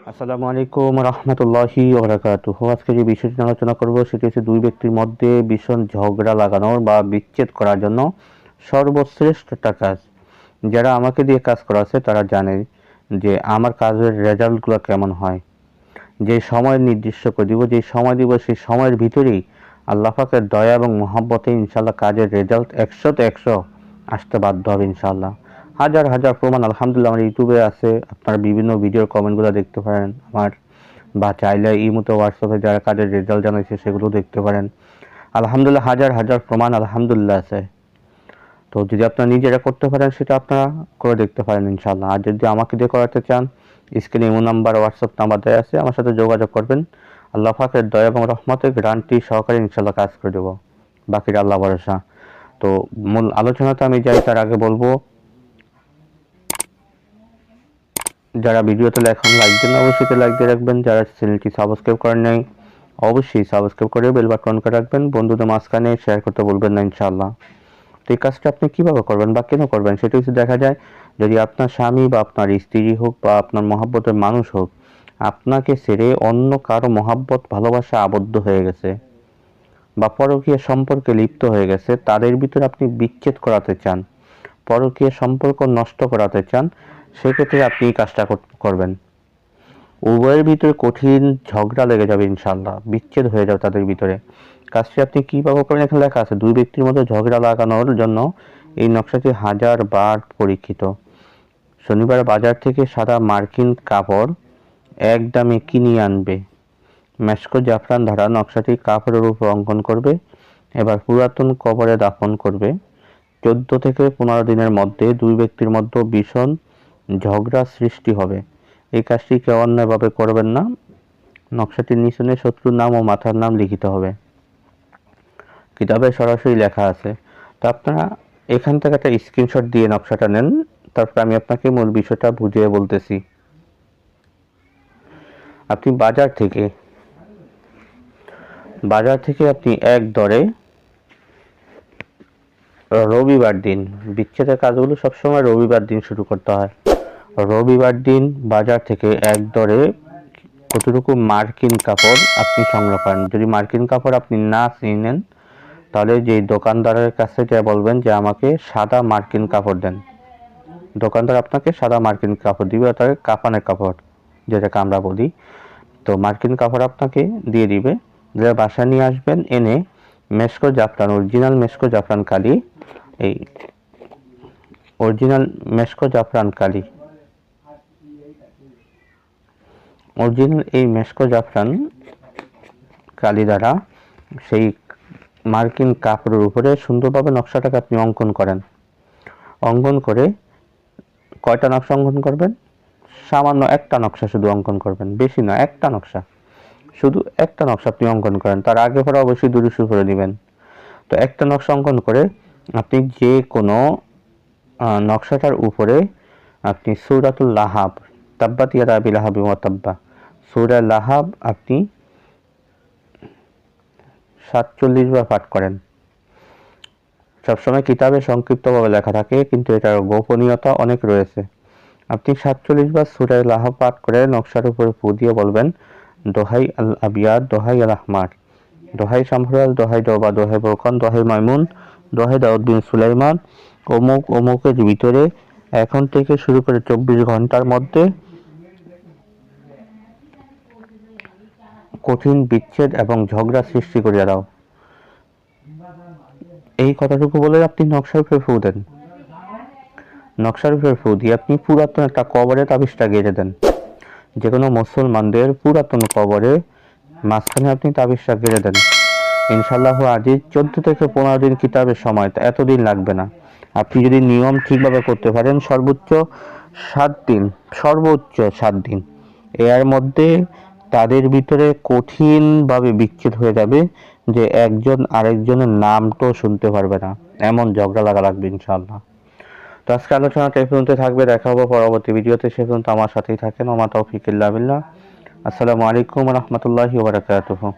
আসসালামু আলাইকুম রহমতুল্লাহি ওবরাকাতুহু। আজকে যে বিষয়টি নিয়ে আলোচনা করব সেটি হচ্ছে দুই ব্যক্তির মধ্যে ভীষণ ঝগড়া লাগানোর বা বিচ্ছেদ করার জন্য সর্বশ্রেষ্ঠ একটা কাজ। যারা আমাকে দিয়ে কাজ করাচ্ছে তারা জানে যে আমার কাজের রেজাল্টগুলো কেমন হয়। যে সময় নির্দিষ্ট করে দিব, যে সময় দিব সেই সময়ের ভিতরেই আল্লাহ পাকের দয়া এবং মহব্বতে ইনশাল্লাহ কাজের রেজাল্ট 100তে 100 আসতে বাধ্য হবে ইনশাল্লাহ। হাজার হাজার প্রমাণ আলহামদুলিল্লাহ আমার ইউটিউবে আছে, আপনারা বিভিন্ন ভিডিওর কমেন্টগুলো দেখতে পারেন আমার, বা চাইলে ইমোতে হোয়াটসঅ্যাপে যারা কাজের রেজাল্ট জানাইছে সেগুলো দেখতে পারেন। আলহামদুলিল্লাহ হাজার হাজার প্রমাণ আলহামদুলিল্লাহ আছে। তো যদি আপনারা নিজেরা করতে পারেন সেটা আপনারা করে দেখতে পারেন ইনশাল্লাহ। আর যদি আমাকে দিয়ে করাতে চান, স্ক্রিনে ইমো নাম্বার হোয়াটসঅ্যাপ নাম্বার দেওয়া আছে, আমার সাথে যোগাযোগ করবেন। আল্লাহ পাকের দয়া এবং রহমতে গ্যারান্টি সহকারে ইনশাল্লাহ কাজ করে দেবো, বাকিটা আল্লাহ ভরসা। তো মূল আলোচনাতে আমি যাই তার আগে বলবো, যারা ভিডিওতে এখন লাইক দেন অবশ্যই লাইক দিয়ে রাখবেন। যারা চ্যানেলটি সাবস্ক্রাইব করেন নাই অবশ্যই সাবস্ক্রাইব করে বেল বাটন করে রাখবেন। বন্ধুদের মাঝখানে শেয়ার করতে বলবেন না ইনশাআল্লাহ। তো এই কাজটা আপনি কীভাবে করবেন বা কেন করবেন সেটা হচ্ছে, দেখা যায় যদি আপনার স্বামী বা আপনার স্ত্রী হোক বা আপনার মহব্বতের মানুষ হোক আপনাকে ছেড়ে অন্য কারো মহব্বত ভালোবাসা আবদ্ধ হয়ে গেছে বা পরকীয় সম্পর্কে লিপ্ত হয়ে গেছে, তাদের ভিতরে আপনি বিচ্ছেদ করাতে চান, পরকীয় সম্পর্ক নষ্ট করাতে চান, সেক্ষেত্রে আপনি এই কাজটা করবেন। উভয়ের ভিতরে কঠিন ঝগড়া লেগে যাবে ইনশাল্লাহ, বিচ্ছেদ হয়ে যাবে তাদের ভিতরে। কাজটি আপনি কীভাবে করবেন এখানে লেখা আছে। দুই ব্যক্তির মধ্যে ঝগড়া লাগানোর জন্য এই নকশাটি 1000 বার পরীক্ষিত। শনিবার বাজার থেকে সাদা মার্কিন কাপড় এক দামে কিনিয়ে আনবে। মেশকো জাফরান ধারা নকশাটি কাপড়ের উপর অঙ্কন করবে। এবার পুরাতন কবরে দাফন করবে। 14 থেকে 15 দিনের মধ্যে দুই ব্যক্তির মধ্যে ভীষণ ঝগড়া সৃষ্টি হবে। এই কাজটি কেউ অন্যায়ভাবে করবেন না। নকশাটির নিচনে শত্রুর নাম ও মাথার নাম লিখিত হবে। কিতাবে সরাসরি লেখা আছে। তো আপনারা এখান থেকে একটা স্ক্রিনশট দিয়ে নকশাটা নেন, তারপর আমি আপনাকে মূল বিষয়টা বুঝিয়ে বলতেছি। আপনি বাজার থেকে আপনি এক দরে রবিবার দিন, বিচ্ছেদের কাজগুলো সবসময় রবিবার দিন শুরু করতে হয়। রবিবার দিন বাজার থেকে এক দরে কতটুকু মার্কিন কাপড় আপনি সংগ্রহ করেন। যদি মার্কিন কাপড় আপনি না চিনেন তাহলে যে দোকানদারের কাছে যা বলবেন যে আমাকে সাদা মার্কিন কাপড় দেন, দোকানদার আপনাকে সাদা মার্কিন কাপড় দিবে, অর্থাৎ কাফানের কাপড় যেটাকে আমরা বলি। তো মার্কিন কাপড় আপনাকে দিয়ে দিবে, দিয়ে বাসায় নিয়ে আসবেন। এনে মেশকো জাফরান, অরিজিনাল মেশকো জাফরান কালি, এই অরিজিনাল মেশকো জাফরান কালি, অরিজিনাল এই মেশকো জাফরান কালি দ্বারা সেই মার্কিন কাপড়ের উপরে সুন্দরভাবে নকশাটাকে আপনি অঙ্কন করেন। অঙ্কন করে কয়টা নকশা অঙ্কন করবেন? সামান্য একটা নকশা শুধু অঙ্কন করবেন, বেশি নয়, একটা নকশা, শুধু একটা নকশা আপনি অঙ্কন করেন। তার আগে পরে অবশ্যই দুরুসু করে নেবেন। তো একটা নকশা অঙ্কন করে আপনি যে কোনো নকশাটার উপরে আপনি সূরাতুল লাহাব, তাব্বাত ইয়াদা আবি লাহাবিন ওয়া তাব্বা, সূরা লাহাব আপনি 47 বার পাঠ করেন। সবসময় কিতাবে সংক্ষিপ্তভাবে লেখা থাকে, কিন্তু এটার গোপনীয়তা অনেক রয়েছে। আপনি 47 বার সূরা লাহাব পাঠ করে নকশার উপরে ফু দিয়ে বলবেন, দোহাই আল আবিয়াদ, দোহাই আল আহমার, দোহাই শামসুল, দোহাই দোবা, দোহাই বরকন, দোহাই মাইমুন, দোহাই দাউদ বিন সুলাইমান, অমুক অমুকের ভিতরে এখন থেকে শুরু করে 24 ঘন্টার মধ্যে কঠিন বিচ্ছেদ এবং ঝগড়া সৃষ্টি করিয়া দাও। এই কথাটুকু বলে আপনি নকশার উপরে ফু দেন। নকশার উপরে ফু দিয়ে আপনি পুরাতন একটা কবরে তাবিজটা গেড়ে দেন। যে কোনো মুসলমানদের পুরাতন কবরে মাঝখানে আপনি তাবিজটা গেড়ে দেন। ইনশাআল্লাহ আজিজ 14 থেকে 15 দিন কিতাবের সময়, এতদিন লাগবে না। আপনি যদি নিয়ম ঠিকভাবে করতে পারেন সর্বোচ্চ 7 দিন, সর্বোচ্চ 7 দিন, এর মধ্যে তাদের ভিতরে কঠিনভাবে বিচ্ছেদ হয়ে যাবে যে একজন আরেকজনের নামটাও শুনতে পারবে না, এমন ঝগড়া লাগা লাগবে ইনশাআল্লাহ। তো আজকে আলোচনাটা এই পর্যন্ত থাকবে, দেখা হবে পরবর্তী ভিডিওতে। সে পর্যন্ত আমার সাথেই থাকেন। ওমা তৌফিক ইল্লা বিল্লাহ। আসসালামু আলাইকুম ওয়া রাহমাতুল্লাহি ওয়া বারাকাতুহু।